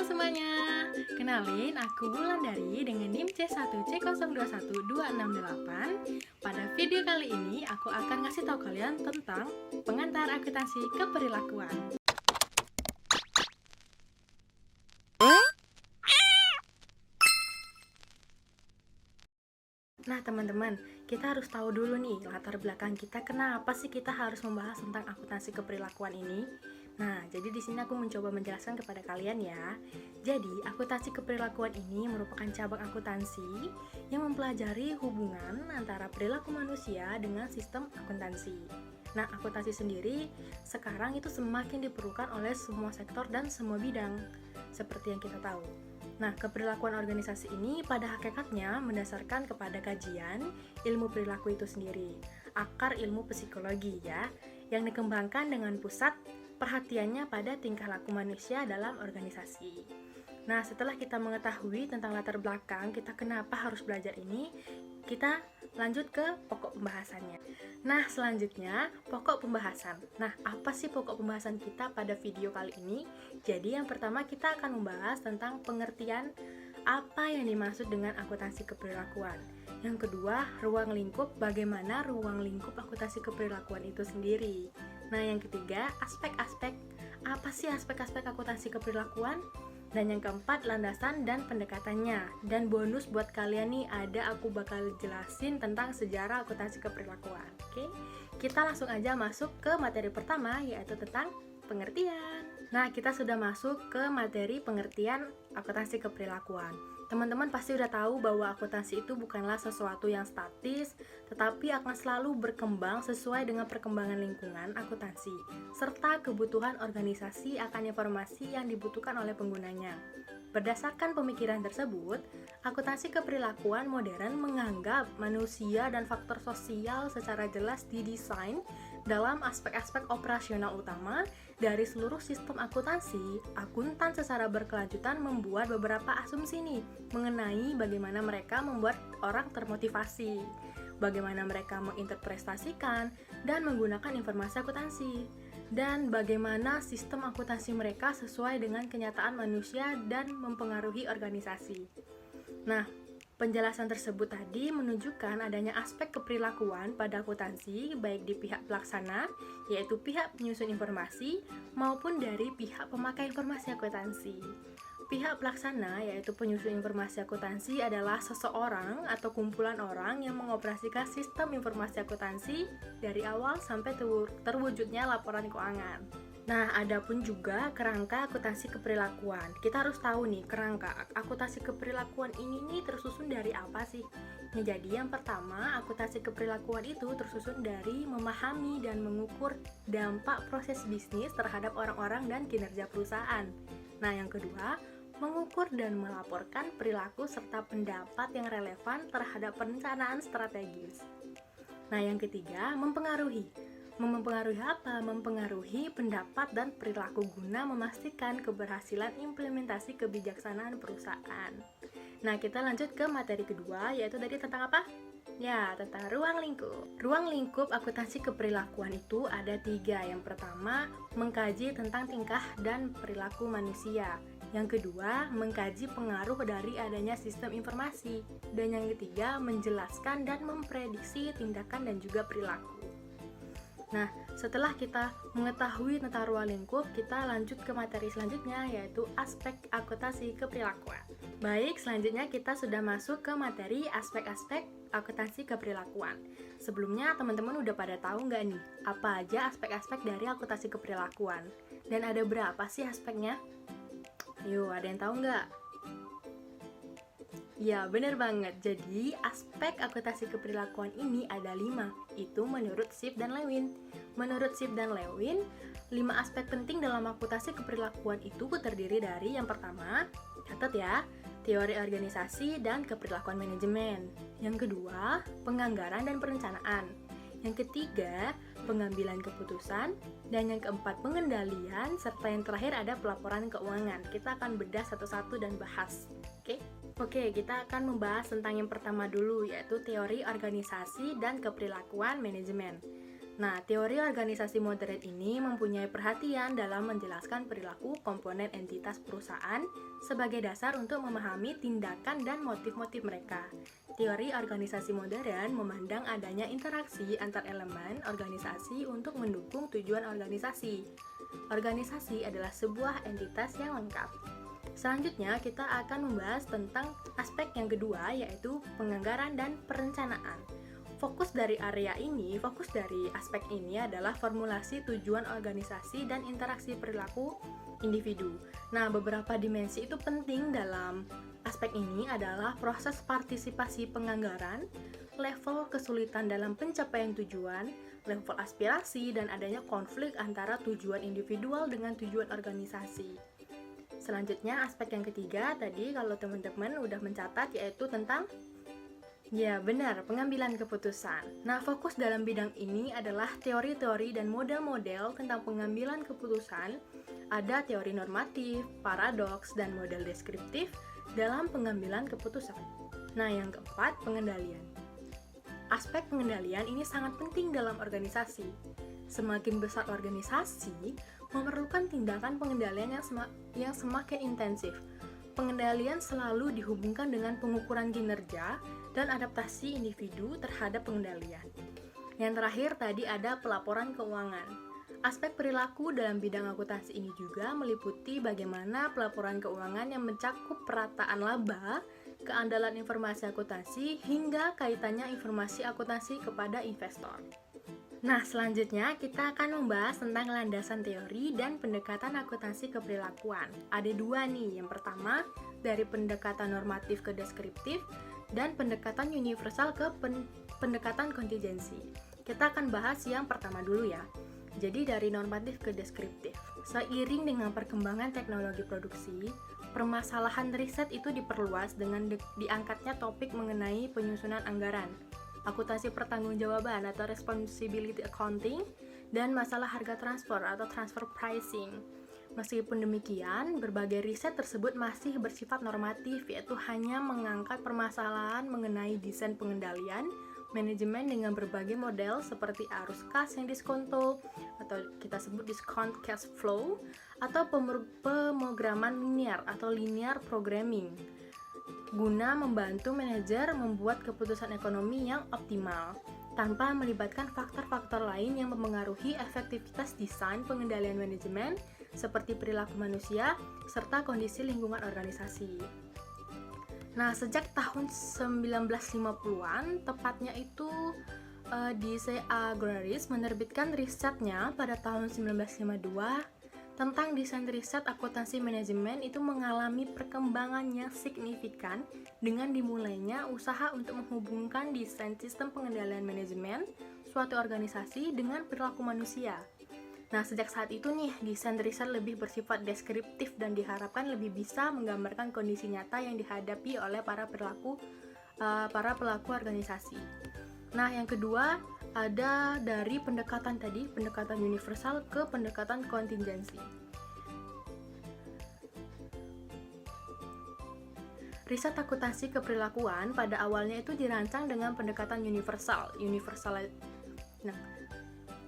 semuanya, kenalin aku Wulandari dengan NIM C1C021268. Pada video kali ini aku akan ngasih tahu kalian tentang pengantar akuntansi keperilakuan. Nah teman-teman, kita harus tahu dulu nih latar belakang kita, kenapa sih kita harus membahas tentang akuntansi keperilakuan ini. Nah, jadi di sini aku mencoba menjelaskan kepada kalian ya. Jadi, akuntansi keperilakuan ini merupakan cabang akuntansi yang mempelajari hubungan antara perilaku manusia dengan sistem akuntansi. Nah, akuntansi sendiri sekarang itu semakin diperlukan oleh semua sektor dan semua bidang, seperti yang kita tahu. Nah, keperilakuan organisasi ini pada hakikatnya mendasarkan kepada kajian ilmu perilaku itu sendiri, akar ilmu psikologi ya, yang dikembangkan dengan pusat perhatiannya pada tingkah laku manusia dalam organisasi. Nah, setelah kita mengetahui tentang latar belakang kita kenapa harus belajar ini, kita lanjut ke pokok pembahasannya. Nah, selanjutnya pokok pembahasan. Nah, apa sih pokok pembahasan kita pada video kali ini? Jadi, yang pertama kita akan membahas tentang pengertian apa yang dimaksud dengan akuntansi keperilakuan. Yang kedua, ruang lingkup, bagaimana ruang lingkup akuntansi keperilakuan itu sendiri. Nah, yang ketiga, aspek-aspek, apa sih aspek-aspek akuntansi keperilakuan? Dan yang keempat, landasan dan pendekatannya. Dan bonus buat kalian nih, aku bakal jelasin tentang sejarah akuntansi keperilakuan. Oke, kita langsung aja masuk ke materi pertama, yaitu tentang pengertian. Nah, kita sudah masuk ke materi pengertian akuntansi keperilakuan. Teman-teman pasti udah tahu bahwa akuntansi itu bukanlah sesuatu yang statis, tetapi akan selalu berkembang sesuai dengan perkembangan lingkungan akuntansi, serta kebutuhan organisasi akan informasi yang dibutuhkan oleh penggunanya. Berdasarkan pemikiran tersebut, akuntansi keperilakuan modern menganggap manusia dan faktor sosial secara jelas didesain dalam aspek-aspek operasional utama dari seluruh sistem akuntansi. Akuntan secara berkelanjutan membuat beberapa asumsi nih mengenai bagaimana mereka membuat orang termotivasi, bagaimana mereka menginterpretasikan dan menggunakan informasi akuntansi, dan bagaimana sistem akuntansi mereka sesuai dengan kenyataan manusia dan mempengaruhi organisasi. Nah, penjelasan tersebut tadi menunjukkan adanya aspek keperilakuan pada akuntansi baik di pihak pelaksana, yaitu pihak penyusun informasi, maupun dari pihak pemakai informasi akuntansi. Pihak pelaksana, yaitu penyusun informasi akuntansi, adalah seseorang atau kumpulan orang yang mengoperasikan sistem informasi akuntansi dari awal sampai terwujudnya laporan keuangan. Nah, ada pun juga kerangka akuntansi keperilakuan. Kita harus tahu nih, kerangka akuntansi keperilakuan ini nih tersusun dari apa sih? Nah, jadi yang pertama, akuntansi keperilakuan itu tersusun dari memahami dan mengukur dampak proses bisnis terhadap orang-orang dan kinerja perusahaan. Nah, yang kedua, mengukur dan melaporkan perilaku serta pendapat yang relevan terhadap perencanaan strategis. Nah, yang ketiga, mempengaruhi. Mempengaruhi apa? Mempengaruhi pendapat dan perilaku guna memastikan keberhasilan implementasi kebijaksanaan perusahaan. Nah, kita lanjut ke materi kedua, yaitu tadi tentang apa? Ya, tentang ruang lingkup. Ruang lingkup akuntansi keperilakuan itu ada 3. Yang pertama, mengkaji tentang tingkah dan perilaku manusia. Yang kedua, mengkaji pengaruh dari adanya sistem informasi. Dan yang ketiga, menjelaskan dan memprediksi tindakan dan juga perilaku. Nah, setelah kita mengetahui tentang ruang lingkup, kita lanjut ke materi selanjutnya, yaitu aspek akuntansi keperilakuan. Baik, selanjutnya kita sudah masuk ke materi aspek-aspek akuntansi keperilakuan. Sebelumnya, teman-teman udah pada tahu nggak nih, apa aja aspek-aspek dari akuntansi keperilakuan? Dan ada berapa sih aspeknya? Yuk, ada yang tahu nggak? Ya, bener banget. Jadi, aspek akuntansi keperilakuan ini ada 5. Itu menurut Shipp dan Lewin. Menurut Shipp dan Lewin, 5 aspek penting dalam akuntansi keperilakuan itu terdiri dari yang pertama, catat ya, teori organisasi dan keperilakuan manajemen. Yang kedua, penganggaran dan perencanaan. Yang ketiga, pengambilan keputusan. Dan yang keempat, pengendalian. Serta yang terakhir ada pelaporan keuangan. Kita akan bedah satu-satu dan bahas. Oke, kita akan membahas tentang yang pertama dulu, yaitu teori organisasi dan keperilakuan manajemen. Nah, teori organisasi modern ini mempunyai perhatian dalam menjelaskan perilaku komponen entitas perusahaan sebagai dasar untuk memahami tindakan dan motif-motif mereka. Teori organisasi modern memandang adanya interaksi antar elemen organisasi untuk mendukung tujuan organisasi. Organisasi adalah sebuah entitas yang lengkap. Selanjutnya, kita akan membahas tentang aspek yang kedua, yaitu penganggaran dan perencanaan. Fokus dari aspek ini adalah formulasi tujuan organisasi dan interaksi perilaku individu. Nah, beberapa dimensi itu penting dalam aspek ini adalah proses partisipasi penganggaran, level kesulitan dalam pencapaian tujuan, level aspirasi, dan adanya konflik antara tujuan individual dengan tujuan organisasi. Selanjutnya, aspek yang ketiga tadi kalau teman-teman udah mencatat, yaitu tentang benar, pengambilan keputusan. Nah, fokus dalam bidang ini adalah teori-teori dan model-model tentang pengambilan keputusan. Ada teori normatif, paradoks, dan model deskriptif dalam pengambilan keputusan. Nah, yang keempat, pengendalian. Aspek pengendalian ini sangat penting dalam organisasi. Semakin besar organisasi, memerlukan tindakan pengendalian yang semakin intensif. Pengendalian selalu dihubungkan dengan pengukuran kinerja dan adaptasi individu terhadap pengendalian. Yang terakhir tadi ada pelaporan keuangan. Aspek perilaku dalam bidang akuntansi ini juga meliputi bagaimana pelaporan keuangan yang mencakup perataan laba, keandalan informasi akuntansi, hingga kaitannya informasi akuntansi kepada investor. Nah, selanjutnya kita akan membahas tentang landasan teori dan pendekatan akuntansi keperilakuan. Ada dua nih, yang pertama dari pendekatan normatif ke deskriptif dan pendekatan universal ke pendekatan kontingensi. Kita akan bahas yang pertama dulu ya. Jadi dari normatif ke deskriptif. Seiring dengan perkembangan teknologi produksi, permasalahan riset itu diperluas dengan diangkatnya topik mengenai penyusunan anggaran, akuntansi pertanggungjawaban atau responsibility accounting, dan masalah harga transfer atau transfer pricing. Meskipun demikian, berbagai riset tersebut masih bersifat normatif, yaitu hanya mengangkat permasalahan mengenai desain pengendalian, manajemen dengan berbagai model seperti arus kas yang diskonto, atau kita sebut discount cash flow, atau pemrograman linear atau linear programming, guna membantu manajer membuat keputusan ekonomi yang optimal, tanpa melibatkan faktor-faktor lain yang mempengaruhi efektivitas desain pengendalian manajemen, seperti perilaku manusia, serta kondisi lingkungan organisasi. Nah, sejak tahun 1950-an, tepatnya itu DC Agraris menerbitkan risetnya pada tahun 1952 tentang desain riset akuntansi manajemen itu mengalami perkembangan yang signifikan dengan dimulainya usaha untuk menghubungkan desain sistem pengendalian manajemen suatu organisasi dengan perilaku manusia. Nah, sejak saat itu nih, desain riset lebih bersifat deskriptif dan diharapkan lebih bisa menggambarkan kondisi nyata yang dihadapi oleh para pelaku organisasi. Nah, yang kedua ada dari pendekatan universal ke pendekatan kontingensi. Riset akuntansi keperilakuan pada awalnya itu dirancang dengan pendekatan universal.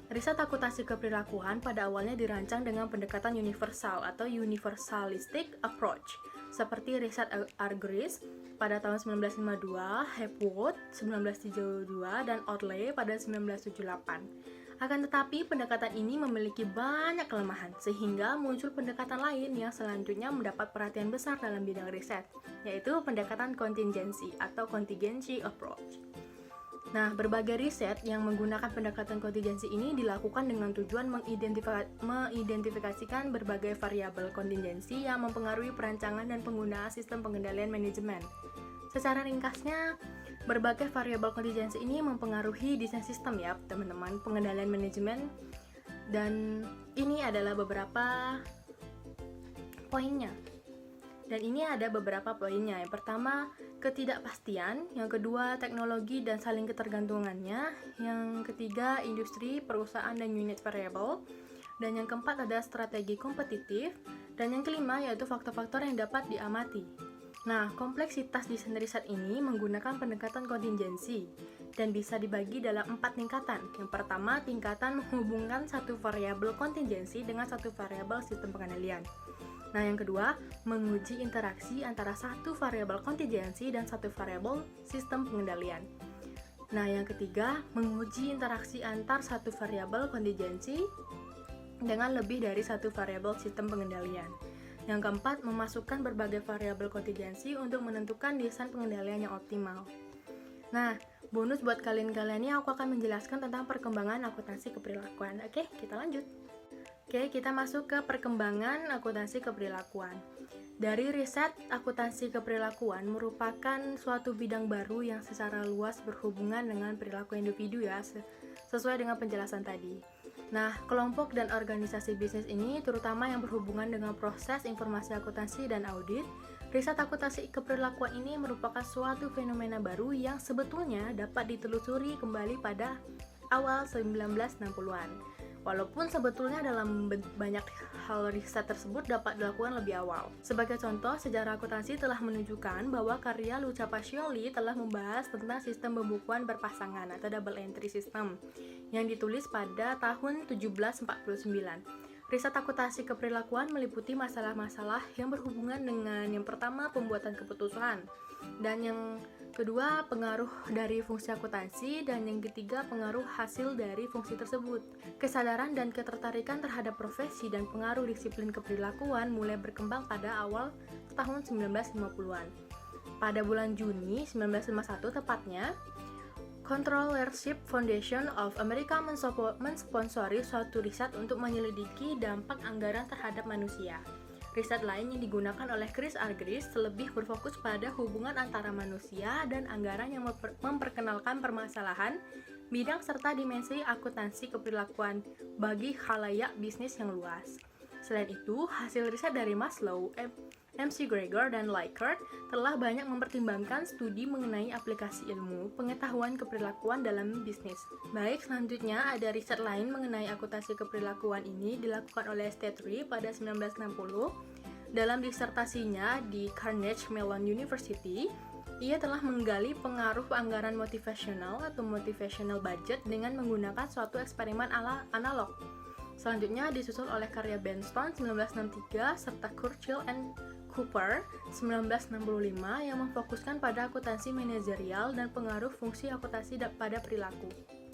Riset akuntansi keperilakuan pada awalnya dirancang dengan pendekatan universal atau universalistic approach, seperti riset Argyris pada tahun 1952, Hepworth 1972, dan Otley pada 1978. Akan tetapi, pendekatan ini memiliki banyak kelemahan, sehingga muncul pendekatan lain yang selanjutnya mendapat perhatian besar dalam bidang riset, yaitu pendekatan kontingensi atau contingency approach. Nah, berbagai riset yang menggunakan pendekatan kontingensi ini dilakukan dengan tujuan mengidentifikasikan berbagai variabel kontingensi yang mempengaruhi perancangan dan penggunaan sistem pengendalian manajemen. Secara ringkasnya, berbagai variabel kontingensi ini mempengaruhi desain sistem ya, teman-teman, pengendalian manajemen, dan ini adalah beberapa poinnya. Dan ini ada beberapa poinnya. Yang pertama, ketidakpastian. Yang kedua, teknologi dan saling ketergantungannya. Yang ketiga, industri, perusahaan, dan unit variable. Dan yang keempat ada strategi kompetitif. Dan yang kelima yaitu faktor-faktor yang dapat diamati. Nah, kompleksitas desain riset ini menggunakan pendekatan kontingensi dan bisa dibagi dalam 4 tingkatan. Yang pertama, tingkatan menghubungkan satu variabel kontingensi dengan satu variabel sistem pengendalian. Nah, yang kedua, menguji interaksi antara satu variabel kontingensi dan satu variabel sistem pengendalian. Nah, yang ketiga, menguji interaksi antar satu variabel kontingensi dengan lebih dari satu variabel sistem pengendalian. Yang keempat, memasukkan berbagai variabel kontingensi untuk menentukan desain pengendalian yang optimal. Nah, bonus buat kalian-kalian ini aku akan menjelaskan tentang perkembangan akuntansi keperilakuan. Oke, kita lanjut. Oke, kita masuk ke perkembangan akuntansi keperilakuan. Dari riset, akuntansi keperilakuan merupakan suatu bidang baru yang secara luas berhubungan dengan perilaku individu ya, sesuai dengan penjelasan tadi. Nah, kelompok dan organisasi bisnis ini terutama yang berhubungan dengan proses informasi akuntansi dan audit. Riset akuntansi keperilakuan ini merupakan suatu fenomena baru yang sebetulnya dapat ditelusuri kembali pada awal 1960-an. Walaupun sebetulnya dalam banyak hal riset tersebut dapat dilakukan lebih awal. Sebagai contoh, sejarah akuntansi telah menunjukkan bahwa karya Luca Pacioli telah membahas tentang sistem pembukuan berpasangan atau double entry system yang ditulis pada tahun 1749. Riset akuntansi keperilakuan meliputi masalah-masalah yang berhubungan dengan yang pertama pembuatan keputusan, dan yang kedua pengaruh dari fungsi akuntansi, dan yang ketiga pengaruh hasil dari fungsi tersebut. Kesadaran dan ketertarikan terhadap profesi dan pengaruh disiplin keperilakuan mulai berkembang pada awal tahun 1950-an. Pada bulan Juni 1951 tepatnya, Controllership Foundation of America mensponsori suatu riset untuk menyelidiki dampak anggaran terhadap manusia. Riset lain yang digunakan oleh Chris Argyris lebih berfokus pada hubungan antara manusia dan anggaran yang memperkenalkan permasalahan bidang serta dimensi akuntansi keperilakuan bagi khalayak bisnis yang luas. Selain itu, hasil riset dari Maslow, MC Gregor, dan Likert telah banyak mempertimbangkan studi mengenai aplikasi ilmu pengetahuan keperilakuan dalam bisnis. Baik, selanjutnya ada riset lain mengenai akuntansi keperilakuan ini dilakukan oleh Stetry pada 1960. Dalam disertasinya di Carnegie Mellon University, ia telah menggali pengaruh anggaran motivasional atau motivational budget dengan menggunakan suatu eksperimen analog. Selanjutnya disusul oleh karya Benston 1963 serta Churchill and Cooper 1965 yang memfokuskan pada akuntansi manajerial dan pengaruh fungsi akuntansi pada perilaku.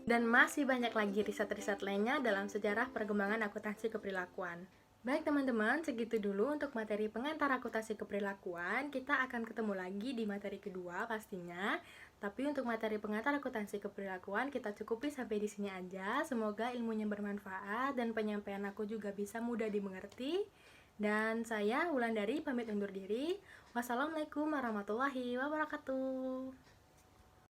Dan masih banyak lagi riset-riset lainnya dalam sejarah perkembangan akuntansi keperilakuan. Baik teman-teman, segitu dulu untuk materi pengantar akuntansi keperilakuan. Kita akan ketemu lagi di materi kedua pastinya. Tapi untuk materi pengantar akuntansi keperilakuan kita cukupi sampai di sini aja. Semoga ilmunya bermanfaat dan penyampaian aku juga bisa mudah dimengerti. Dan saya Wulandari pamit undur diri. Wassalamualaikum warahmatullahi wabarakatuh.